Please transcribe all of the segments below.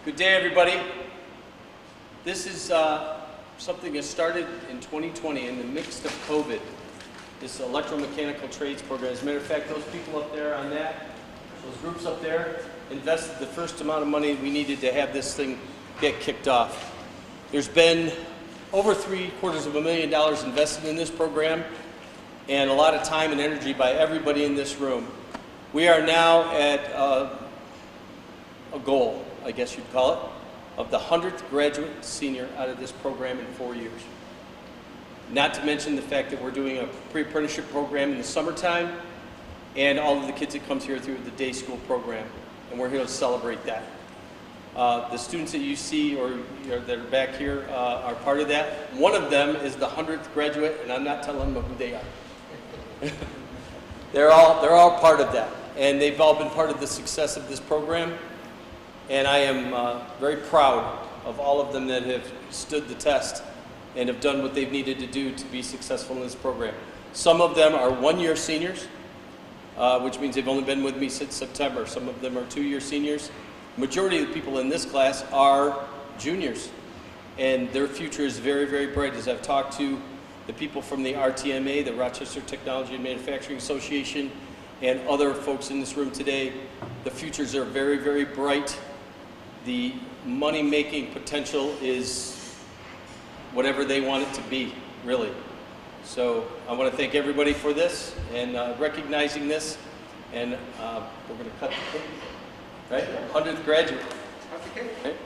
Good day, everybody. This is something that started in 2020 in the midst of COVID. This Electro-Mechanical Trades Program. As a matter of fact, those people up there on that, those groups up there, invested the first amount of money we needed to have this thing get kicked off. There's been over $750,000 invested in this program and a lot of time and energy by everybody in this room. We are now at a goal, I guess you'd call it, of the 100th graduate senior out of this program in 4 years. Not to mention the fact that we're doing a pre-apprenticeship program in the summertime and all of the kids that comes here through the day school program, and we're here to celebrate that. The students that you see or that are back here are part of that. One of them is the 100th graduate, and I'm not telling them who they are. They're all part of that, and they've all been part of the success of this program. And I am very proud of all of them that have stood the test and have done what they've needed to do to be successful in this program. Some of them are one-year seniors, which means they've only been with me since September. Some of them are two-year seniors. Majority of the people in this class are juniors, and their future is very, very bright. As I've talked to the people from the RTMA, the Rochester Technology and Manufacturing Association, and other folks in this room today, the futures are very, very bright. The money-making potential is whatever they want it to be, really. So I want to thank everybody for this and recognizing this, and we're going to cut the cake, right? 100th graduate. Cut the cake. Right?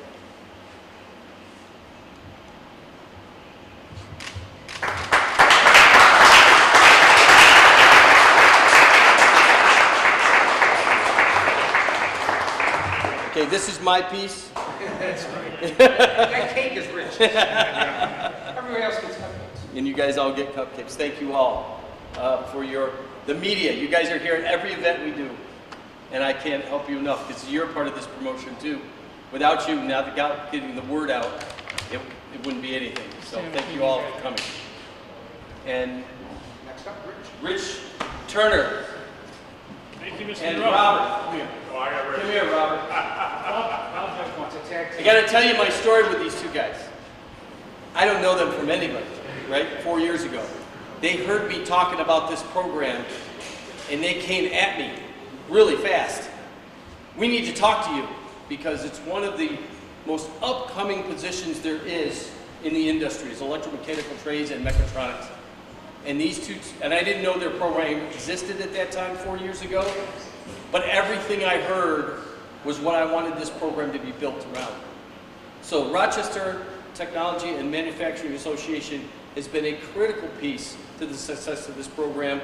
Okay, this is my piece. That's right. That cake is rich. Everyone else gets cupcakes. And you guys all get cupcakes. Thank you all for the media. You guys are here at every event we do. And I can't help you enough because you're part of this promotion too. Without you, now getting the word out, it wouldn't be anything. So thank you all for coming. And Next up, Rich Turner. Thank you, Mr. And Monroe. Robert. Come here. Oh, I got Come here, Robert. Bob wants a tag I team. got to tell you my story with these two guys. I don't know them from anybody, right? 4 years ago. They heard me talking about this program, and they came at me really fast. We need to talk to you because it's one of the most upcoming positions there is in the industries, electromechanical trades and mechatronics. And these two, and I didn't know their program existed at that time 4 years ago, but everything I heard was what I wanted this program to be built around. So Rochester Technology and Manufacturing Association has been a critical piece to the success of this program.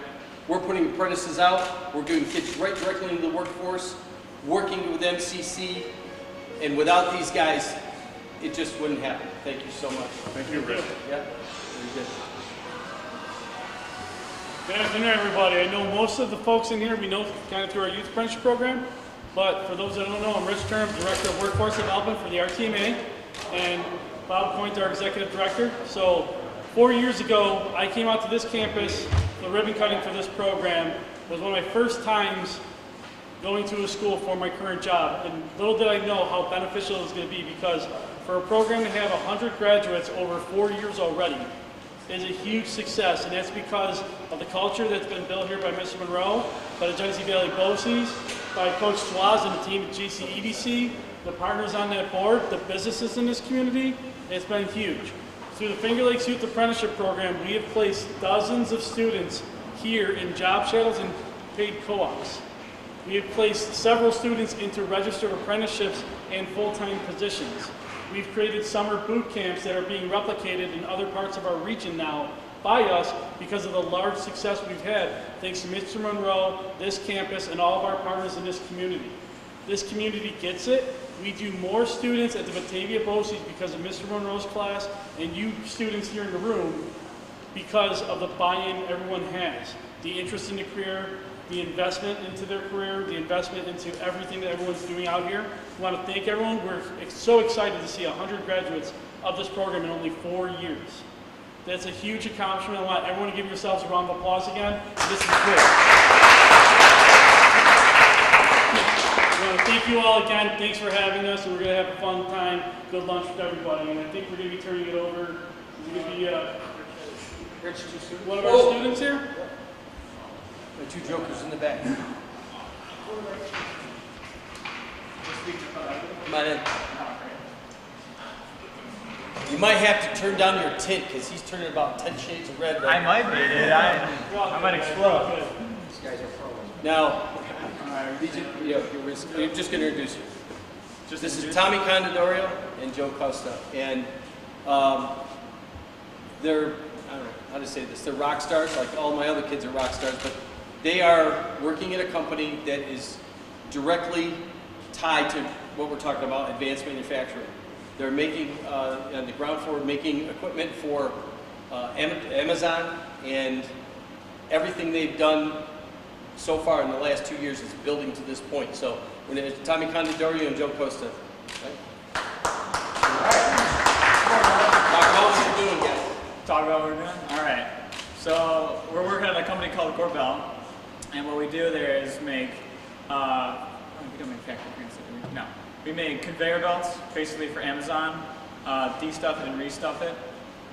We're putting apprentices out, we're getting kids right directly into the workforce, working with MCC, and without these guys, it just wouldn't happen. Thank you so much. Thank you, Rick. Yeah, very good. Good afternoon, everybody. I know most of the folks in here we know kind of through our youth apprenticeship program, but for those that don't know, I'm Rich Turner, Director of Workforce Development for the RTMA, and Bob Point, our Executive Director. So 4 years ago, I came out to this campus. The ribbon cutting for this program was one of my first times going to a school for my current job, and little did I know how beneficial it was going to be, because for a program to have 100 graduates over 4 years already is a huge success, and that's because of the culture that's been built here by Mr. Monroe, by the GV BOCES, by Coach Swaz and the team at GCEDC, the partners on that board, the businesses in this community. It's been huge. Through the Finger Lakes Youth Apprenticeship Program, we have placed dozens of students here in job shadows and paid co-ops. We have placed several students into registered apprenticeships and full-time positions. We've created summer boot camps that are being replicated in other parts of our region now by us because of the large success we've had thanks to Mr. Monroe, this campus, and all of our partners in this community. This community gets it. We do more students at the Batavia BOCES because of Mr. Monroe's class and you students here in the room because of the buy-in everyone has. The interest in the career, the investment into their career, the investment into everything that everyone's doing out here. We want to thank everyone. We're so excited to see 100 graduates of this program in only 4 years. That's a huge accomplishment. I want everyone to give yourselves a round of applause again. This is great. Thank you all again. Thanks for having us, and we're going to have a fun time. Good lunch with everybody. And I think we're going to be turning it over. It's going to be one of our students here. The two jokers in the back. Come on in. You might have to turn down your tint because he's turning about 10 shades of red. I might be, dude. I might explode. These guys are pros. Now, you're just going to introduce you. This is Tommy Condidorio and Joe Costa, and they're, I don't know how to say this, they're rock stars, like all my other kids are rock stars, but they are working at a company that is directly tied to what we're talking about, advanced manufacturing. They're making, on the ground floor, making equipment for Amazon, and everything they've done so far in the last 2 years is building to this point. So, we're going to Tommy Condidorio and Joe Costa. Right? Talk about what you're doing, guys. Talk about what we're doing? All right. So we're working at a company called Corbell, and what we do there is make, we don't manufacture green stuff, do we? No. We make conveyor belts, basically for Amazon, de-stuff it and restuff it,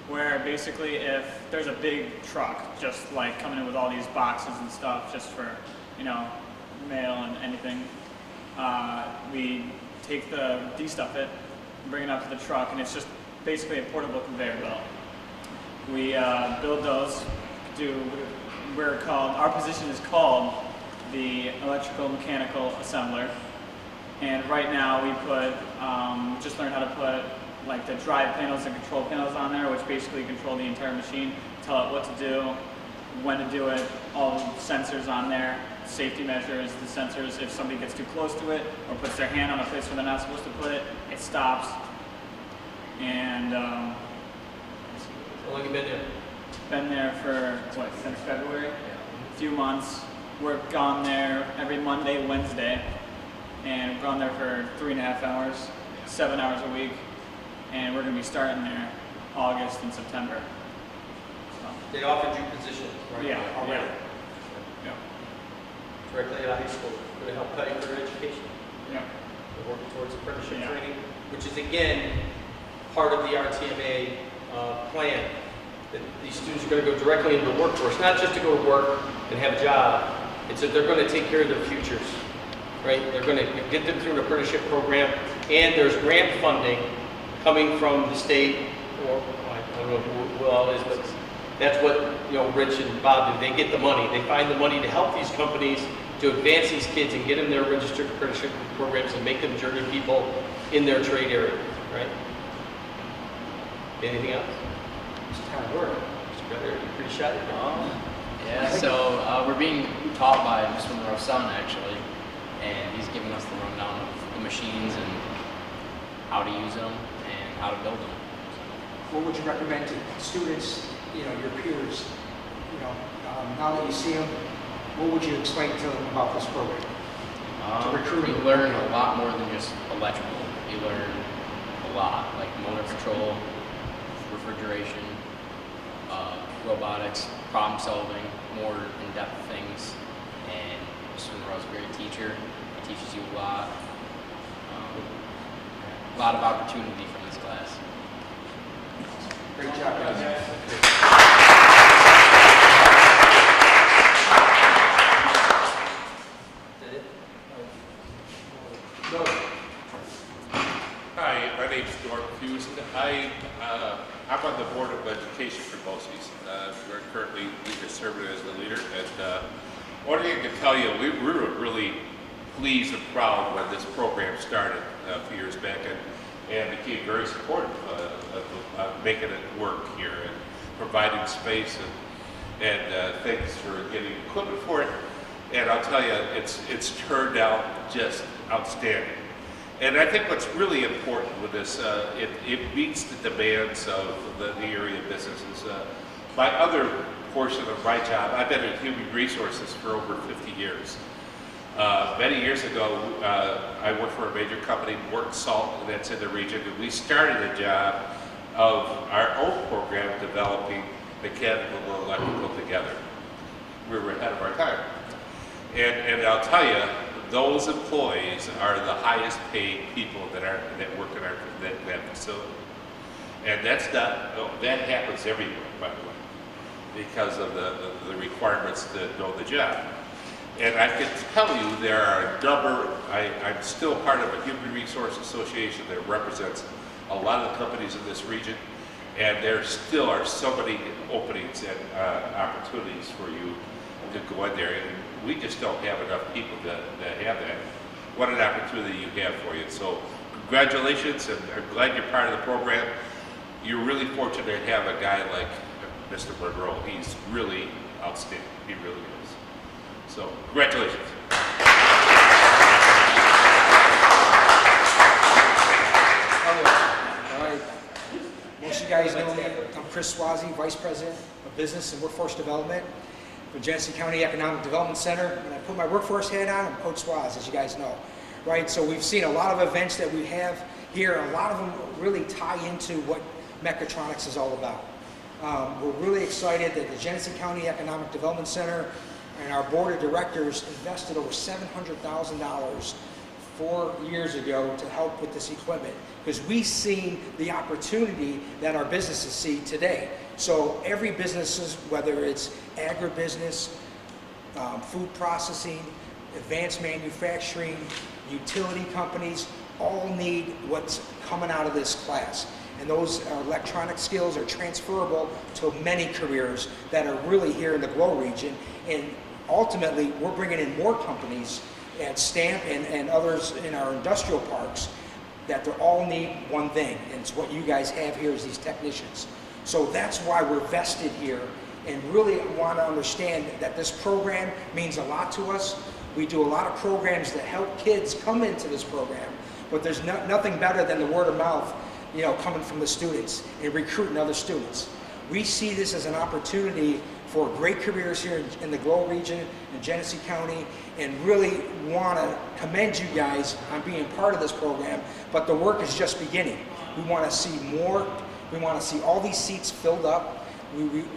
where basically if there's a big truck just like coming in with all these boxes and stuff just for, you know, mail and anything, we take the de-stuff it and bring it out to the truck, and it's just basically a portable conveyor belt. We build those, our position is called the Electrical Mechanical Assembler. And right now we put, just learned how to put like the drive panels and control panels on there, which basically control the entire machine, tell it what to do, when to do it, all the sensors on there, safety measures, the sensors, if somebody gets too close to it or puts their hand on a place where they're not supposed to put it, it stops. And How long have you been there? been there for, what, since February? A few months. We're gone there every Monday, Wednesday. And we've gone there for 3.5 hours, 7 hours a week. And we're going to be starting there August and September. So, They offered you positions, right? yeah, Already. yeah, Directly out of high school. Going to help pay for their education. yeah. They're working towards apprenticeship Yeah. training, which is again part of the RTMA plan. That these students are going to go directly into the workforce, not just to go to work and have a job. It's that they're going to take care of their futures, right? They're going to get them through an apprenticeship program, and there's grant funding coming from the state, or I don't know who all is, but that's what Rich and Bob do. They get the money. They find the money to help these companies to advance these kids and get them their registered apprenticeship programs and make them journey people in their trade area, right? Anything else? It's kind of work. Mr. Better, you pretty shy. Yeah, so we're being taught by Mr. Monroe's son, actually, and he's giving us the rundown of the machines and how to use them and how to build them. What would you recommend to students, your peers, now that you see them, what would you explain to them about this program? To recruit You them. learn a lot more than just electrical. You learn a lot, like motor control, refrigeration, robotics, problem solving, more in-depth things. And Mr. Monroe's a great teacher. He teaches you a lot. A lot of opportunity from this class. Great job, guys. Hi, my name's Norm Fusen. I'm on the Board of Education for BOCES. We're currently serving as the leader. And one thing I can tell you, we were really pleased and proud when this program started a few years back and became very supportive of making it work here and providing space and things for getting equipment for it. And I'll tell you, it's turned out just outstanding. And I think what's really important with this, it meets the demands of the area businesses. My other portion of my job, I've been in human resources for over 50 years. Many years ago, I worked for a major company, Morton Salt, that's in the region, and we started a job of our own program developing mechanical and electrical together. We were ahead of our time. And I'll tell you, those employees are the highest paid people that work in that facility. And that's not, that happens everywhere, by the way, because of the requirements to know the job. And I can tell you there are a number, I'm still part of a Human Resource Association that represents a lot of the companies in this region, and there still are so many openings and opportunities for you to go in there, and we just don't have enough people that have that. What an opportunity you have for you. So congratulations, and I'm glad you're part of the program. You're really fortunate to have a guy like Mr. Monroe. He's really outstanding, he really is. So congratulations. All right. Most of you guys know me. I'm Chris Swazi, Vice President of Business and Workforce Development for Genesee County Economic Development Center. When I put my workforce hat on, I'm Coach Swaz, as you guys know. Right, so we've seen a lot of events that we have here. A lot of them really tie into what mechatronics is all about. We're really excited that the Genesee County Economic Development Center and our board of directors invested over $700,000 4 years ago to help with this equipment, because we've seen the opportunity that our businesses see today. So every business, whether it's agribusiness, food processing, advanced manufacturing, utility companies, all need what's coming out of this class. And those electronic skills are transferable to many careers that are really here in the GLOW region. And ultimately, we're bringing in more companies at Stamp and others in our industrial parks that they all need one thing, and it's what you guys have here is these technicians. So that's why we're vested here and really want to understand that this program means a lot to us. We do a lot of programs that help kids come into this program, but there's nothing better than the word of mouth, you know, coming from the students and recruiting other students. We see this as an opportunity for great careers here in the GLOW region in Genesee County, and really want to commend you guys on being part of this program, but the work is just beginning. We want to see more. We want to see all these seats filled up.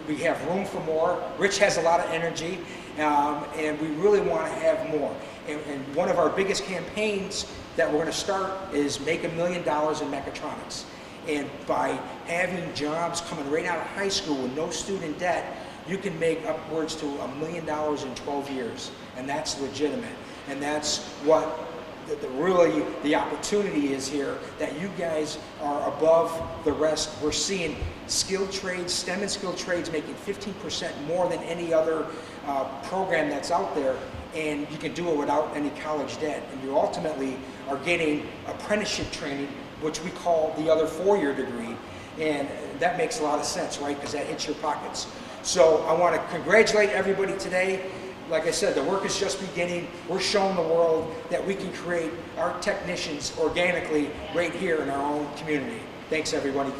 We have room for more. Rich has a lot of energy, and we really want to have more. And one of our biggest campaigns that we're going to start is make $1 million in mechatronics. And by having jobs coming right out of high school with no student debt, you can make upwards to $1 million in 12 years, and that's legitimate. And that's what really the opportunity is here, that you guys are above the rest. We're seeing skilled trades, STEM and skilled trades making 15% more than any other program that's out there, and you can do it without any college debt. And you ultimately are getting apprenticeship training, which we call the other 4-year degree, and that makes a lot of sense, right? Because that hits your pockets. So I want to congratulate everybody today. Like I said, the work is just beginning. We're showing the world that we can create our technicians organically right here in our own community. Thanks, everybody.